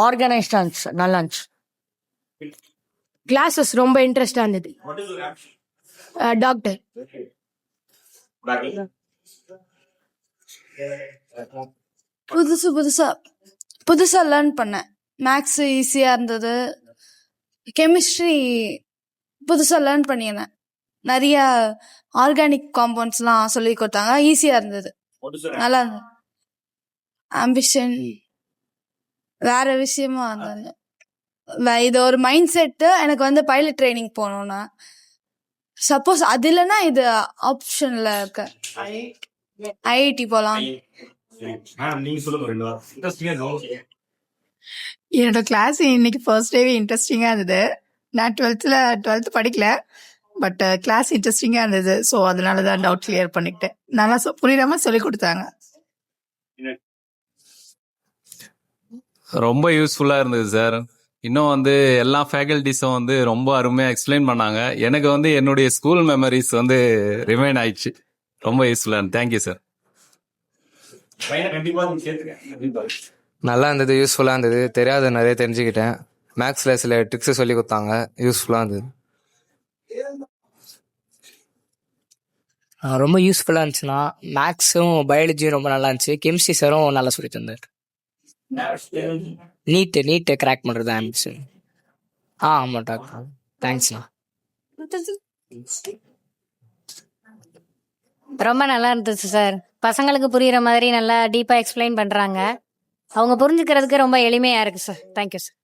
Organised நல்லா இருந்துச்சு. Classes ரொம்ப இன்ட்ரெஸ்டா இருந்தது. டாக்டர். புதுசா லேர்ன் பண்ணேன். மேக்ஸ் ஈஸியா இருந்தது. கெமிஸ்ட்ரி புதுசா லேர்ன் பண்ணினேன். நிறைய ஆர்கானிக் காம்பவுண்ட்ஸ்லாம் சொல்லி கொடுத்தாங்க. ஈஸியா இருந்தது, நல்லா இருந்தது. ஆம்பிஷன் வேற விஷயமா இருந்தது. இது ஒரு மைண்ட் செட்டு. எனக்கு வந்து பைலட் ட்ரைனிங் போகணும்னா, சப்போஸ் அது இல்லைன்னா இது ஆப்ஷன்ல இருக்க ஐஐடி போகலாம். என்னோட கிளாஸ் இன்னைக்கு ஃபர்ஸ்ட் டேவே இன்ட்ரெஸ்டிங்காக இருந்தது. நான் டுவெல்த்து படிக்கல, பட் கிளாஸ் இன்ட்ரெஸ்டிங்காக இருந்தது. ஸோ அதனால தான் டவுட் கிளியர் பண்ணிக்கிட்டேன். நல்லா புரியாமல் சொல்லி கொடுத்தாங்க. ரொம்ப யூஸ்ஃபுல்லாக இருந்தது சார். இன்னும் வந்து எல்லா ஃபேக்கல்டிஸும் வந்து ரொம்ப அருமையாக எக்ஸ்பிளைன் பண்ணாங்க. எனக்கு வந்து என்னுடைய ஸ்கூல் மெமரிஸ் வந்து ரிமைன் ஆயிடுச்சு. ரொம்ப யூஸ்ஃபுல்லாக இருந்தது. Thank you sir. நல்லா இருந்தது, யூஸ்ஃபுல்லாக இருந்தது. தெரியாத நிறைய தெரிஞ்சுக்கிட்டேன். மேக்ஸில் சில ட்ரிக்ஸை சொல்லி கொடுத்தாங்க, யூஸ்ஃபுல்லாக இருந்தது. ரொம்ப யூஸ்ஃபுல்லாக இருந்துச்சுன்னா மேக்ஸும் பயாலஜியும் ரொம்ப நல்லா இருந்துச்சு. கெமிஸ்ட்ரி சாரும் நல்லா சொல்லி தந்தார். நீட்டு கிராக் பண்ணுறது ஆம்பிஷன். ஆமாம் டாக்டர். தேங்க்ஸ்ண்ணா. ரொம்ப நல்லா இருந்துச்சு சார். பசங்களுக்கு புரியுற மாதிரி நல்லா டீப்பாக எக்ஸ்பிளைன் பண்ணுறாங்க. அவங்க புரிஞ்சுக்கிறதுக்கு ரொம்ப எளிமையாக இருக்குது சார். Thank you sir.